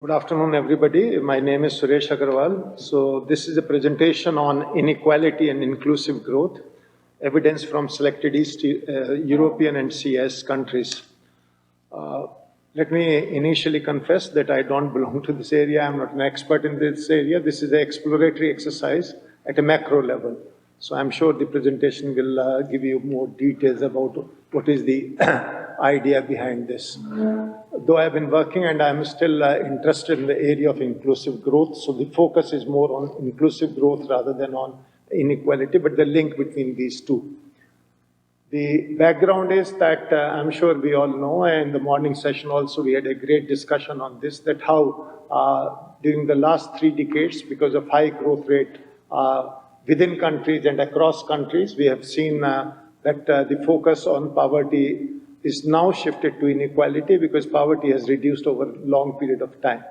Good afternoon, everybody. My name is Suresh Aggarwal. So this is a presentation on inequality and inclusive growth, evidence from selected East European and CS countries. Let me initially confess that I don't belong to this area. I'm not an expert in this area. This is an exploratory exercise at a macro level. So I'm sure the presentation will give you more details about what is the idea behind this. Though I've been working and I'm still interested in the area of inclusive growth, so the focus is more on inclusive growth rather than on inequality, but the link between these two. The background is that I'm sure we all know, and in the morning session also we had a great discussion on this, that how during the last 3 decades, because of high growth rate within countries and across countries, we have seen that the focus on poverty is now shifted to inequality because poverty has reduced over a long period of time.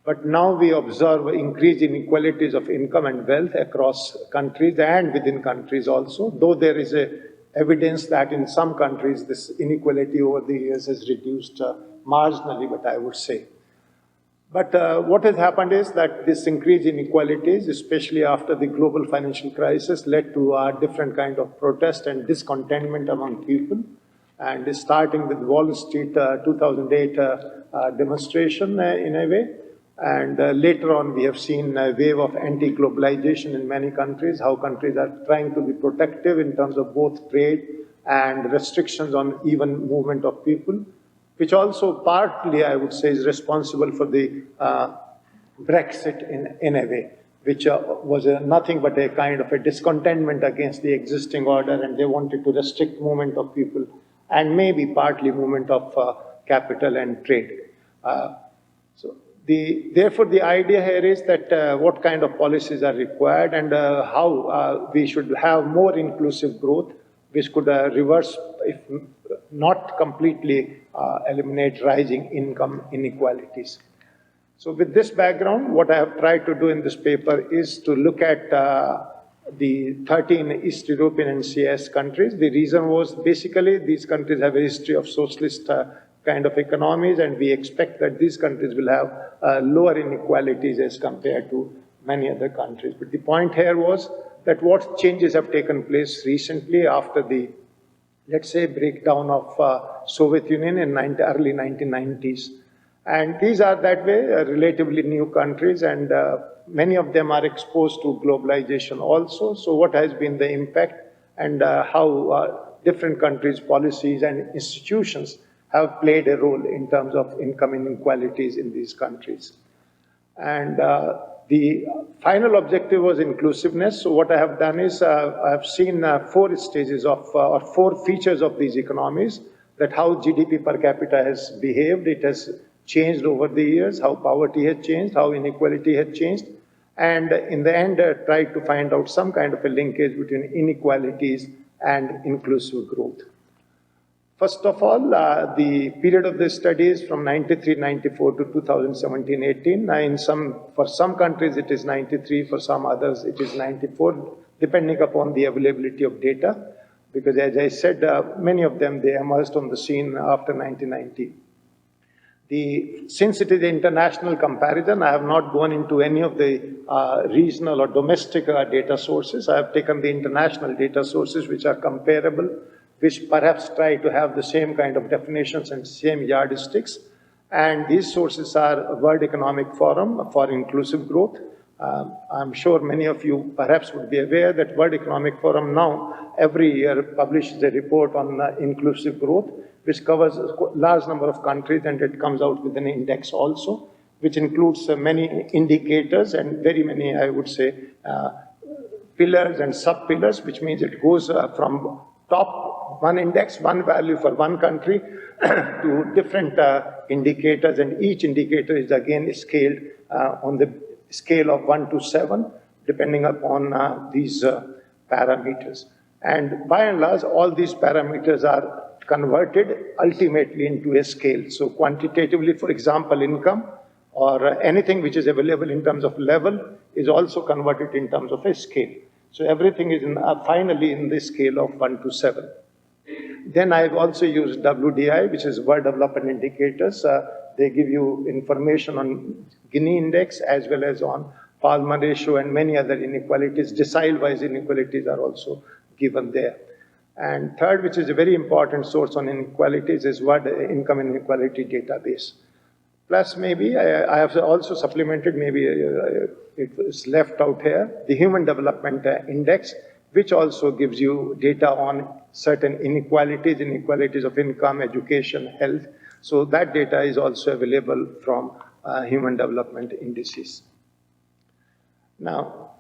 But now we observe increased inequalities of income and wealth across countries and within countries also, though there is evidence that in some countries this inequality over the years has reduced marginally, but I would say. But what has happened is that this increase in inequalities, especially after the global financial crisis, led to a different kind of protest and discontentment among people. And starting with Wall Street 2008 demonstration in a way. And later on, we have seen a wave of anti-globalization in many countries, how countries are trying to be protective in terms of both trade and restrictions on even movement of people, which also partly, I would say, is responsible for the Brexit in a way, which was nothing but a kind of a discontentment against the existing order, and they wanted to restrict movement of people and maybe partly movement of capital and trade. Therefore, the idea here is that what kind of policies are required and how we should have more inclusive growth, which could reverse, if not completely eliminate rising income inequalities. So with this background, what I have tried to do in this paper is to look at the 13 East European and CS countries. The reason was basically these countries have a history of socialist kind of economies, and we expect that these countries will have lower inequalities as compared to many other countries. But the point here was that what changes have taken place recently after the, let's say, breakdown of Soviet Union in early 1990s. And these are that way relatively new countries, and many of them are exposed to globalization also. So what has been the impact and how different countries' policies and institutions have played a role in terms of income inequalities in these countries. And the final objective was inclusiveness. So what I have done is I have seen 4 stages of, or 4 features of these economies, that how GDP per capita has behaved. It has changed over the years, how poverty has changed, how inequality has changed, and in the end, try to find out some kind of a linkage between inequalities and inclusive growth. First of all, the period of this study is from 93-94 to 2017-18. For some countries, it is 93, for some others, it is 94, depending upon the availability of data, because as I said, many of them, they emerged on the scene after 1990. Since it is an international comparison, I have not gone into any of the regional or domestic data sources. I have taken the international data sources which are comparable, which perhaps try to have the same kind of definitions and same yardsticks. And these sources are World Economic Forum for Inclusive Growth. I'm sure many of you perhaps would be aware that World Economic Forum now every year publishes a report on inclusive growth, which covers a large number of countries, and it comes out with an index also, which includes many indicators and very many, I would say, pillars and sub-pillars, which means it goes from top one index, one value for one country to different indicators, and each indicator is again scaled on the scale of 1 to 7, depending upon these parameters. And by and large, all these parameters are converted ultimately into a scale. So quantitatively, for example, income or anything which is available in terms of level is also converted in terms of a scale. So everything is finally in the scale of 1 to 7. Then I've also used WDI, which is World Development Indicators. They give you information on Gini index as well as on Palma ratio and many other inequalities. Decile-wise inequalities are also given there. And third, which is a very important source on inequalities, is World Income Inequality Database. Plus, maybe I have also supplemented, maybe it was left out here, the Human Development Index, which also gives you data on certain inequalities of income, education, health. So that data is also available from Human Development Indices. Now,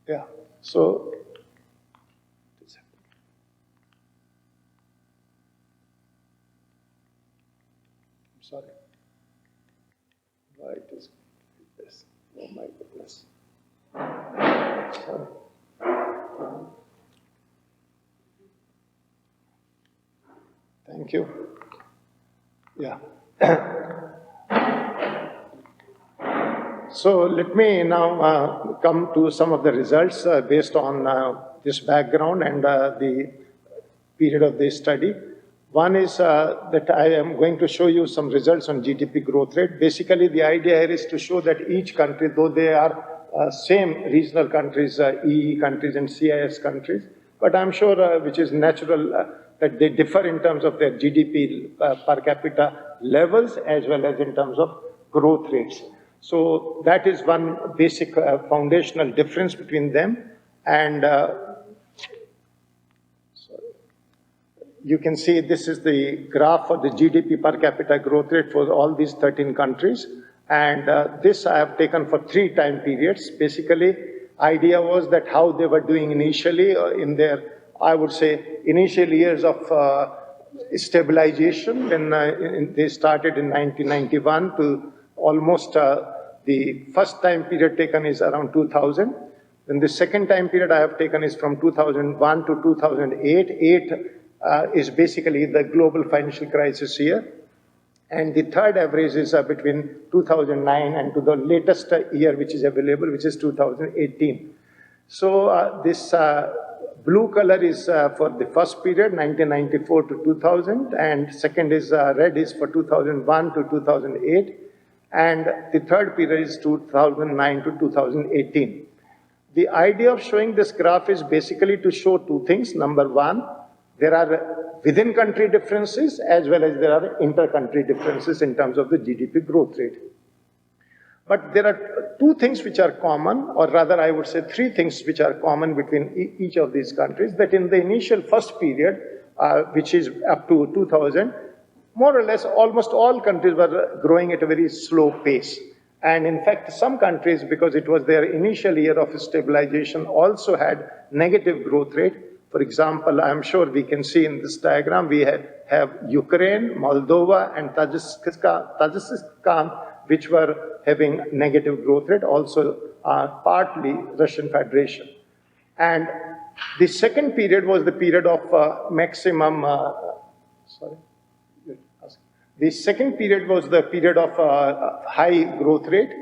yeah, so, sorry, why it is this? Oh my goodness. Sorry. Thank you. Yeah. So let me now come to some of the results based on this background and the period of this study. One is that I am going to show you some results on GDP growth rate. Basically, the idea here is to show that each country, though they are same regional countries, EE countries and CIS countries, but I'm sure, which is natural, that they differ in terms of their GDP per capita levels as well as in terms of growth rates. So that is one basic foundational difference between them. And you can see this is the graph for the GDP per capita growth rate for all these 13 countries. And this I have taken for 3 time periods. Basically, idea was that how they were doing initially in their, I would say, initial years of stabilization when they started in 1991 to almost the first time period taken is around 2000. Then the second time period I have taken is from 2001 to 2008. Is basically the global financial crisis year. And the third average is between 2009 and to the latest year which is available, which is 2018. So this blue color is for the first period, 1994 to 2000, and second is red is for 2001 to 2008, and the third period is 2009 to 2018. The idea of showing this graph is basically to show 2 things. Number one, there are within country differences as well as there are inter-country differences in terms of the GDP growth rate. But there are 2 things which are common, or rather I would say 3 things which are common between each of these countries, that in the initial first period, which is up to 2000, more or less almost all countries were growing at a very slow pace. And in fact, some countries, because it was their initial year of stabilization, also had negative growth rate. For example, I'm sure we can see in this diagram, we have Ukraine, Moldova, and Tajikistan, which were having negative growth rate, also partly Russian Federation. And the second period was the period of maximum, the second period was the period of high growth rate.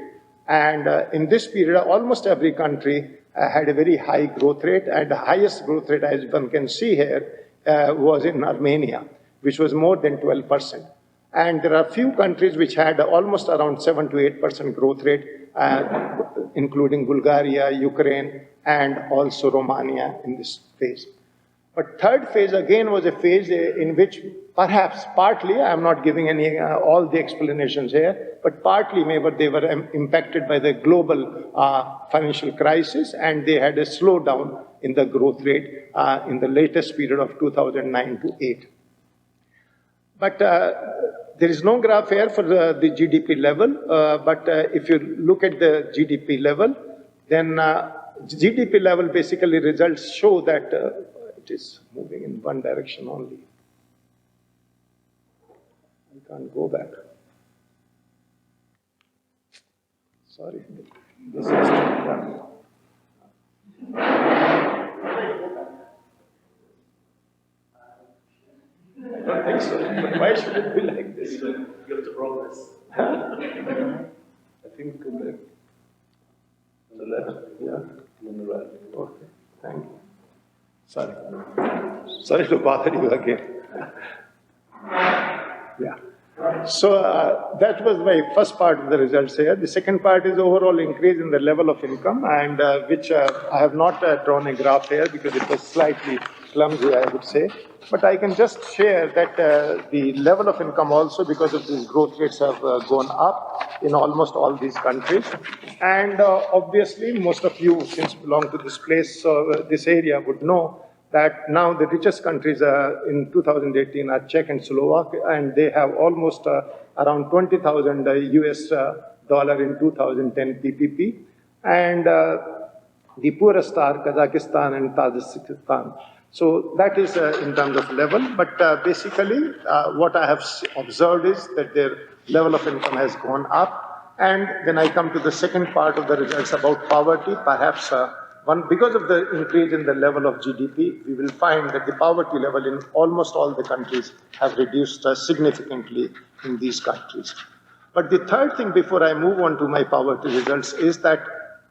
And in this period, almost every country had a very high growth rate, and the highest growth rate, as one can see here, was in Armenia, which was more than 12%. And there are few countries which had almost around 7 to 8% growth rate, including Bulgaria, Ukraine, and also Romania in this phase. But third phase again was a phase in which perhaps partly, I'm not giving any all the explanations here, but partly maybe they were impacted by the global financial crisis, and they had a slowdown in the growth rate in the latest period of 2009 to 8. But there is no graph here for the GDP level, but if you look at the GDP level, then GDP level basically results show that it is moving in one direction only. I can't go back. Sorry, this is done. I don't think so. But why should it be like this? You have to progress. I think go back. On the left? Yeah. And on the right. Okay, thank you. Sorry. Sorry to bother you again. Yeah. So that was my first part of the results here. The second part is overall increase in the level of income, and which I have not drawn a graph here because it was slightly clumsy, I would say. But I can just share that the level of income also, because of these growth rates, have gone up in almost all these countries. And obviously, most of you, since belong to this place, this area, would know that now the richest countries in 2018 are Czech and Slovak, and they have almost around 20,000 US dollar in 2010 PPP. And the poorest are Kazakhstan and Tajikistan. So that is in terms of level, but basically what I have observed is that their level of income has gone up. And when I come to the second part of the results about poverty, perhaps because of the increase in the level of GDP, we will find that the poverty level in almost all the countries have reduced significantly in these countries. But the third thing before I move on to my poverty results is that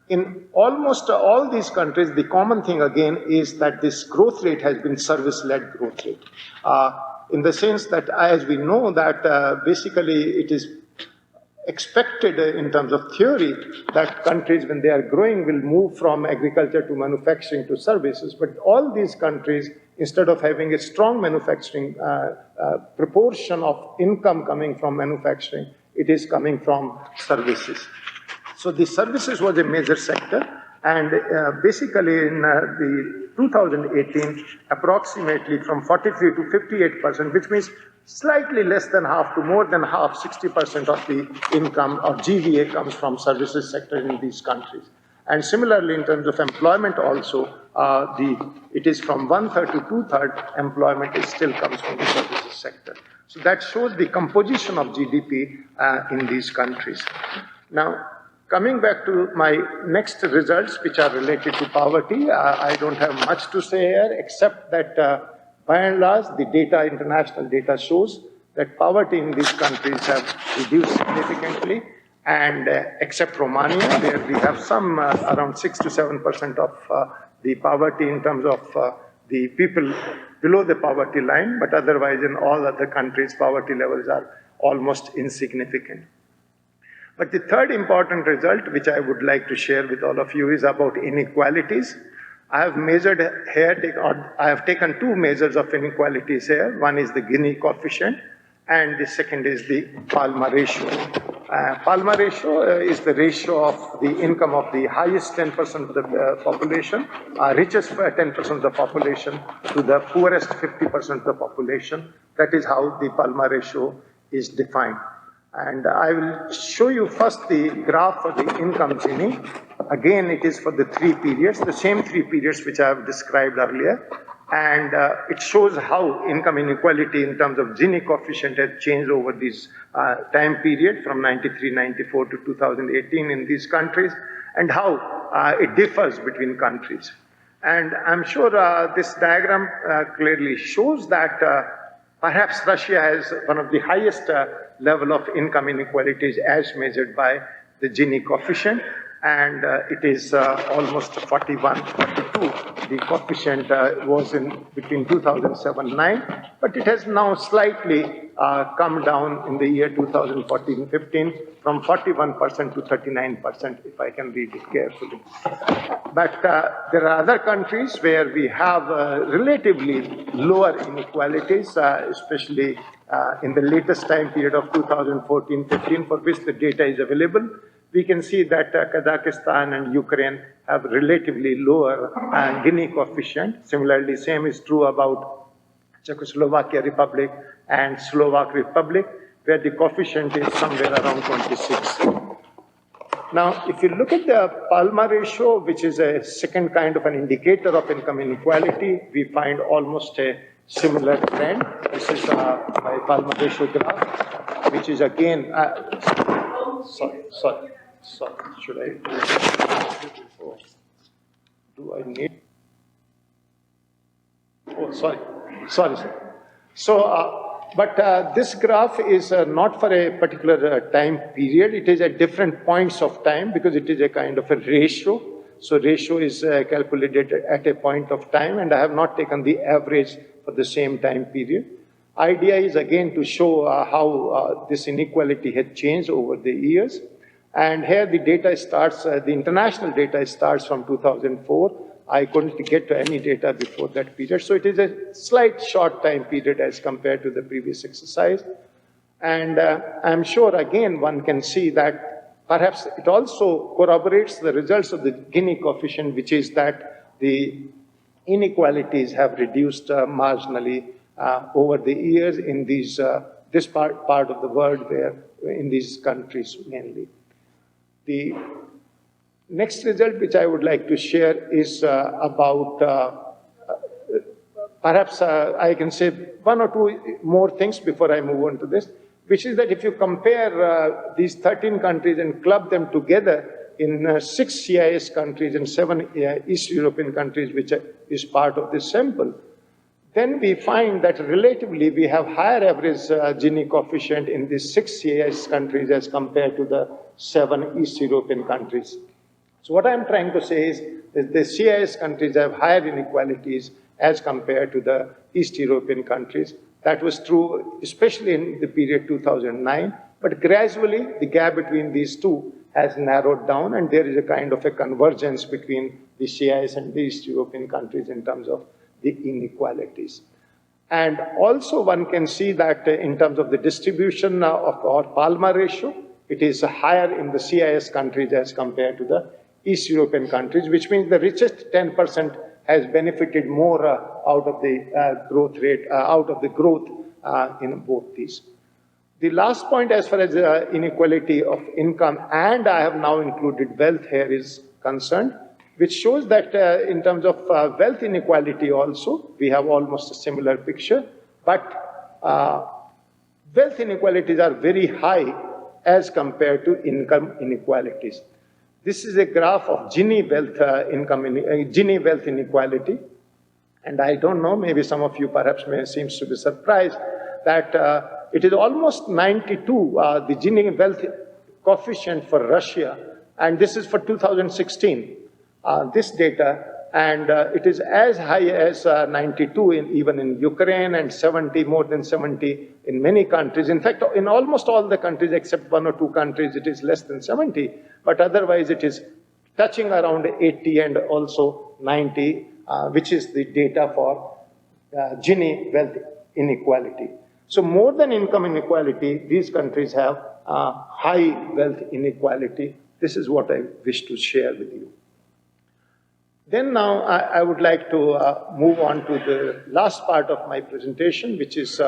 in almost all these countries, the common thing again is that this growth rate has been service-led growth rate. In the sense that, as we know, that basically it is expected in terms of theory that countries, when they are growing, will move from agriculture to manufacturing to services. But all these countries, instead of having a strong manufacturing proportion of income coming from manufacturing, it is coming from services. So the services was a major sector, and basically in the 2018, approximately from 43 to 58%, which means slightly less than half to more than half, 60% of the income of GVA comes from services sector in these countries. And similarly, in terms of employment also, it is from 1/3 to 2/3 employment still comes from the services sector. So that shows the composition of GDP in these countries. Now, coming back to my next results, which are related to poverty, I don't have much to say here, except that by and large, the data, international data shows that poverty in these countries have reduced significantly, and except Romania, where we have some around 6 to 7% of the poverty in terms of the people below the poverty line, but otherwise in all other countries, poverty levels are almost insignificant. But the third important result, which I would like to share with all of you, is about inequalities. I have measured here, I have taken two measures of inequalities here. One is the Gini coefficient, and the second is the Palma ratio. Palma ratio is the ratio of the income of the highest 10% of the population, richest 10% of the population, to the poorest 50% of the population. That is how the Palma ratio is defined. And I will show you first the graph for the income Gini. Again, it is for the 3 periods, the same 3 periods which I have described earlier. And it shows how income inequality in terms of Gini coefficient has changed over this time period from 93-94 to 2018 in these countries, and how it differs between countries. And I'm sure this diagram clearly shows that perhaps Russia has one of the highest level of income inequalities as measured by the Gini coefficient, and it is almost 41, 42. The coefficient was in between 2007-9, but it has now slightly come down in the year 2014-15 from 41% to 39%, if I can read it carefully. But there are other countries where we have relatively lower inequalities, especially in the latest time period of 2014-15, for which the data is available. We can see that Kazakhstan and Ukraine have relatively lower Gini coefficient. Similarly, same is true about Czechoslovakia Republic and Slovak Republic, where the coefficient is somewhere around 26. Now, if you look at the Palma ratio, which is a second kind of an indicator of income inequality, we find almost a similar trend. This is my Palma ratio graph, which is again, sorry, should I? Oh, do I need? Oh, sorry, sir. So, but this graph is not for a particular time period. It is at different points of time because it is a kind of a ratio. So ratio is calculated at a point of time, and I have not taken the average for the same time period. Idea is again to show how this inequality had changed over the years. And here the data starts, the international data starts from 2004. I couldn't get to any data before that period. So it is a slight short time period as compared to the previous exercise. And I'm sure again one can see that perhaps it also corroborates the results of the Gini coefficient, which is that the inequalities have reduced marginally over the years in these, this part of the world where in these countries mainly. The next result which I would like to share is about, perhaps I can say one or two more things before I move on to this, which is that if you compare these 13 countries and club them together in 6 CIS countries and 7 East European countries, which is part of this sample, then we find that relatively we have higher average Gini coefficient in these 6 CIS countries as compared to the 7 East European countries. So what I'm trying to say is that the CIS countries have higher inequalities as compared to the East European countries. That was true especially in the period 2009, but gradually the gap between these two has narrowed down, and there is a kind of a convergence between the CIS and the East European countries in terms of the inequalities. And also one can see that in terms of the distribution of our Palma ratio, it is higher in the CIS countries as compared to the East European countries, which means the richest 10% has benefited more out of the growth rate, out of the growth in both these. The last point as far as inequality of income, and I have now included wealth here, is concerned, which shows that in terms of wealth inequality also, we have almost a similar picture, but wealth inequalities are very high as compared to income inequalities. This is a graph of Gini wealth inequality, and I don't know, maybe some of you perhaps seems to be surprised that it is almost 92, the Gini wealth coefficient for Russia, and this is for 2016. This data, and it is as high as 92 even in Ukraine, and 70, more than 70 in many countries. In fact, in almost all the countries except 1 or 2 countries, it is less than 70, but otherwise it is touching around 80 and also 90, which is the data for Gini wealth inequality. So more than income inequality, these countries have high wealth inequality. This is what I wish to share with you. Then now I would like to move on to the last part of my presentation, which is,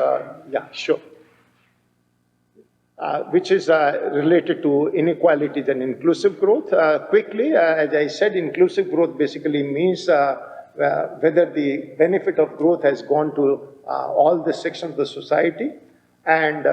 which is related to inequalities and inclusive growth. Quickly, as I said, inclusive growth basically means whether the benefit of growth has gone to all the sections of the society. And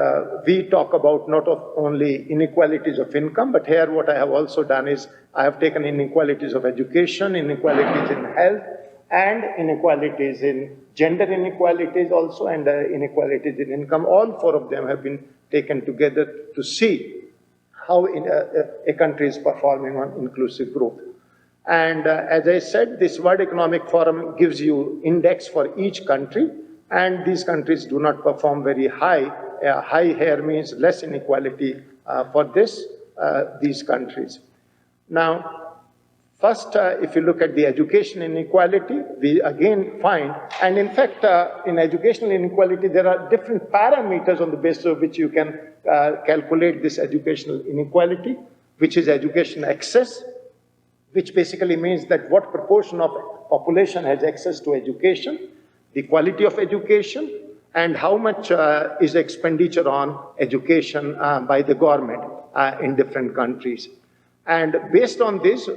we talk about not only inequalities of income, but here what I have also done is I have taken inequalities of education, inequalities in health, and inequalities in gender inequalities also, and inequalities in income. All 4 of them have been taken together to see how a country is performing on inclusive growth. And as I said, this World Economic Forum gives you index for each country, and these countries do not perform very high. High here means less inequality for these countries. Now, first, if you look at the education inequality, we again find, and in fact, in educational inequality, there are different parameters on the basis of which you can calculate this educational inequality, which is education access, which basically means that what proportion of population has access to education, the quality of education, and how much is expenditure on education by the government in different countries. And based on this,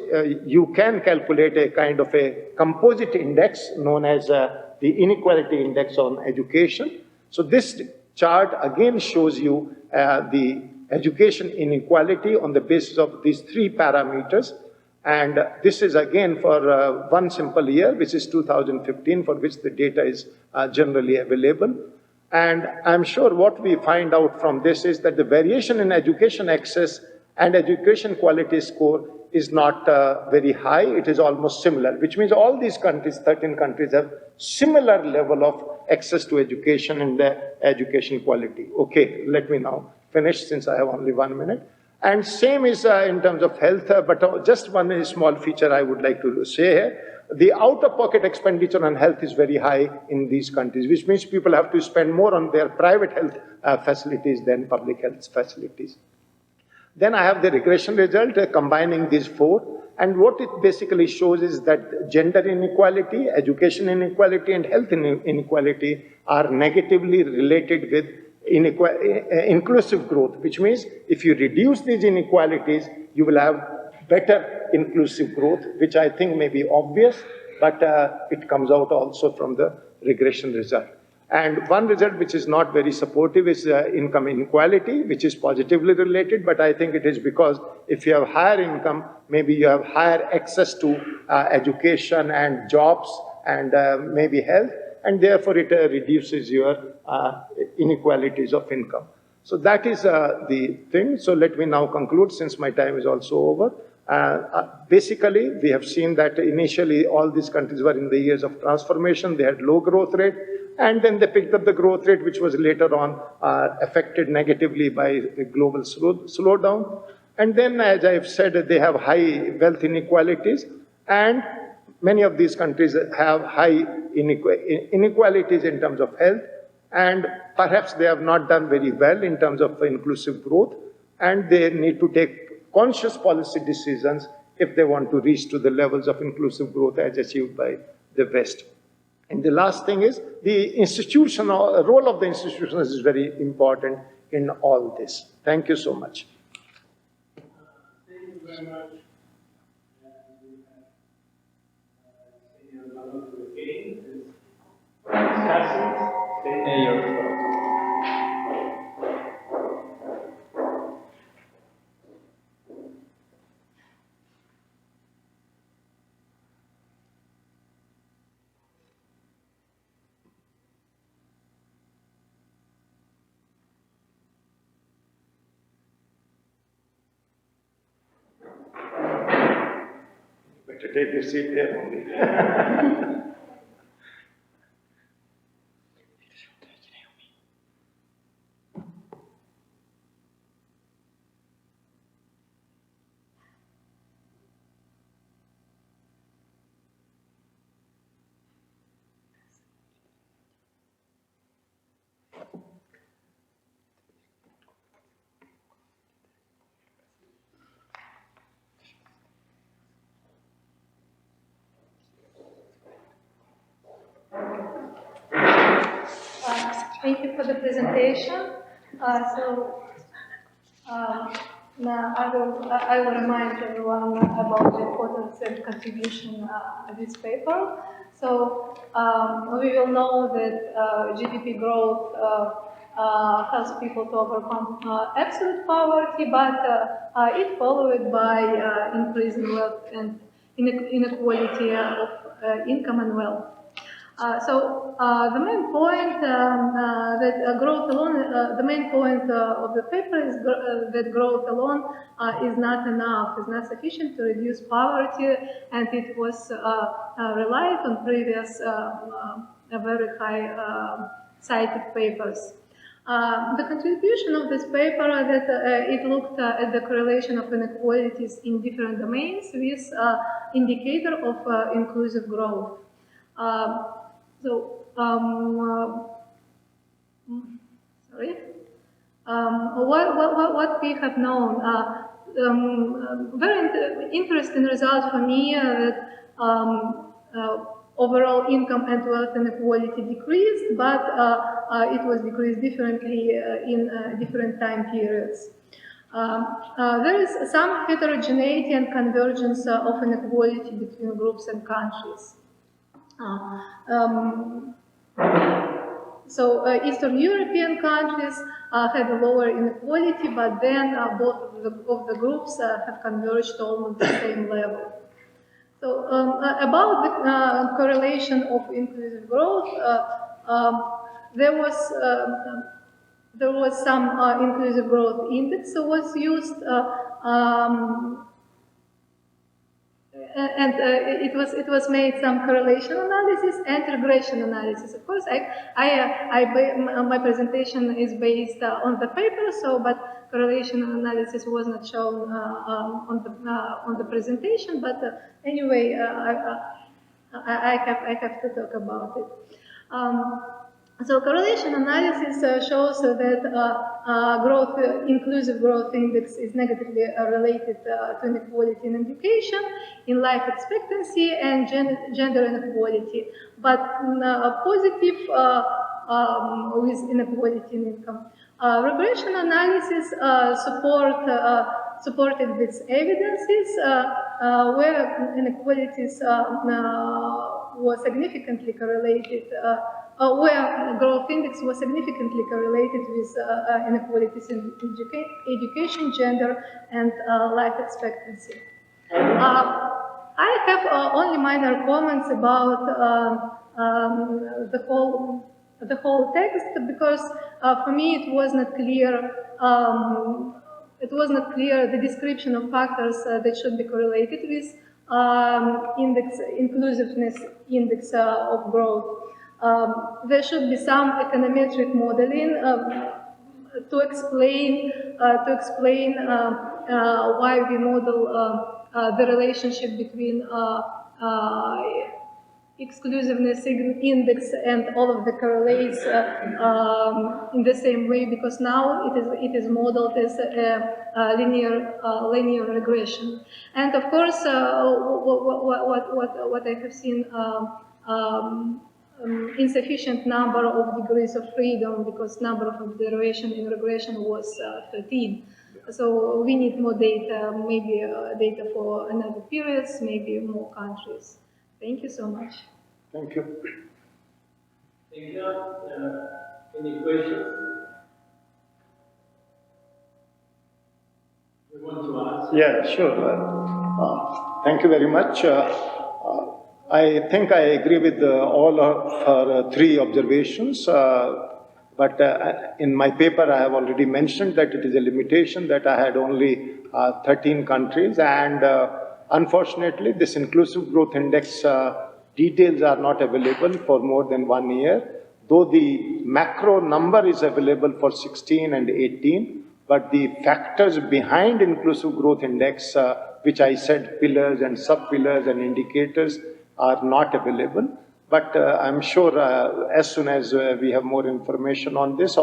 you can calculate a kind of a composite index known as the inequality index on education. So this chart again shows you the education inequality on the basis of these 3 parameters. And this is again for one simple year, which is 2015, for which the data is generally available. And I'm sure what we find out from this is that the variation in education access and education quality score is not very high, it is almost similar, which means all these countries, 13 countries, have similar level of access to education and education quality. Okay, let me now finish since I have only 1 minute. And same is in terms of health, but just one small feature I would like to say here. The out-of-pocket expenditure on health is very high in these countries, which means people have to spend more on their private health facilities than public health facilities. Then I have the regression result combining these four. And what it basically shows is that gender inequality, education inequality, and health inequality are negatively related with inclusive growth, which means if you reduce these inequalities, you will have better inclusive growth, which I think may be obvious, but it comes out also from the regression result. And one result which is not very supportive is income inequality, which is positively related, but I think it is because if you have higher income, maybe you have higher access to education and jobs and maybe health, and therefore it reduces your inequalities of income. So that is the thing. So let me now conclude since my time is also over. Basically, we have seen that initially all these countries were in the years of transformation. They had low growth rate, and then they picked up the growth rate, which was later on affected negatively by the global slowdown. And then, as I've said, they have high wealth inequalities, and many of these countries have high inequalities in terms of health, and perhaps they have not done very well in terms of inclusive growth, and they need to take conscious policy decisions if they want to reach to the levels of inclusive growth as achieved by the West. And the last thing is the institutional role of the institutions is very important in all this. Thank you so much. Thank you very much. Better take your seat there only. Thank you for the presentation. Now I will remind everyone about the importance and contribution of this paper. So we will know that GDP growth helps people to overcome absolute poverty, but it followed by increasing wealth and inequality of income and wealth. The main point that growth alone, the main point of the paper is that growth alone is not enough, is not sufficient to reduce poverty, and it was relied on previous very high cited papers. The contribution of this paper that it looked at the correlation of inequalities in different domains with indicator of inclusive growth. What we have known, very interesting result for me that overall income and wealth inequality decreased, but it was decreased differently in different time periods. There is some heterogeneity and convergence of inequality between groups and countries. Eastern European countries had a lower inequality, but then both of the groups have converged almost the same level. So about the correlation of inclusive growth, there was some inclusive growth index that was used it was made some correlation analysis and regression analysis. Of course, my presentation is based on the paper, so but correlation analysis was not shown on the presentation. But anyway, I have to talk about it. So correlation analysis shows that inclusive growth index is negatively related to inequality in education, in life expectancy, and gender inequality, but positive with inequality in income. Regression analysis supported with evidences where inequalities were significantly correlated, where growth index was significantly correlated with inequalities in education, gender, and life expectancy. I have only minor comments about the whole text, because for me it was not clear. It was not clear the description of factors that should be correlated with inclusiveness index of growth. There should be some econometric modeling to explain why we model the relationship between exclusiveness index and all of the correlates in the same way, because now it is modeled as a linear regression. And of course, what I have seen, insufficient number of degrees of freedom, because number of observation in regression was 13. So we need more data, maybe data for another periods, maybe more countries. Thank you so much. Thank you. Thank you. Any questions? You want to ask? Yeah, sure. Thank you very much. I think I agree with all of her three observations, but in my paper I have already mentioned that it is a limitation that I had only 13 countries, and unfortunately this inclusive growth index details are not available for more than 1 year, though the macro number is available for 16 and 18, but the factors behind inclusive growth index, which I said pillars and sub-pillars and indicators, are not available. But I'm sure as soon as we have more information on this,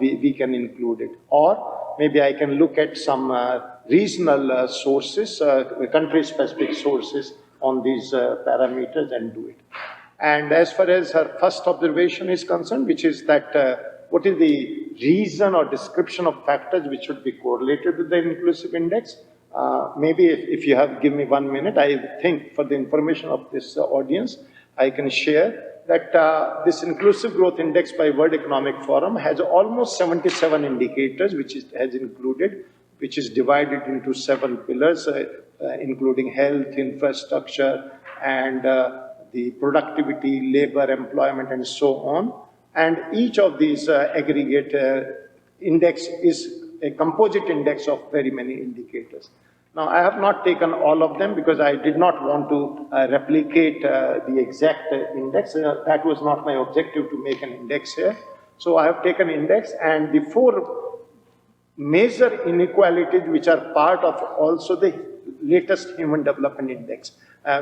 we can include it. Or maybe I can look at some regional sources, country-specific sources on these parameters and do it. And as far as her first observation is concerned, which is that what is the reason or description of factors which should be correlated with the inclusive index? Maybe if you have given me 1 minute, I think for the information of this audience, I can share that this inclusive growth index by World Economic Forum has almost 77 indicators which it has included, which is divided into 7 pillars, including health, infrastructure, and the productivity, labor, employment, and so on. And each of these aggregate index is a composite index of very many indicators. Now, I have not taken all of them because I did not want to replicate the exact index. That was not my objective to make an index here. So I have taken index, and the 4 major inequalities which are part of also the latest Human Development Index,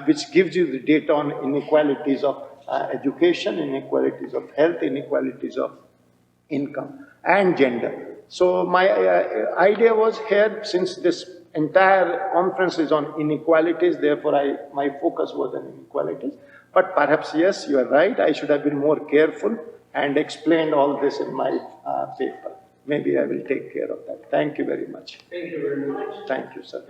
which gives you the data on inequalities of education, inequalities of health, inequalities of income, and gender. So my idea was here, since this entire conference is on inequalities, therefore my focus was on inequalities. But perhaps, yes, you are right, I should have been more careful and explained all this in my paper. Maybe I will take care of that. Thank you very much. Thank you very much. Thank you, sir.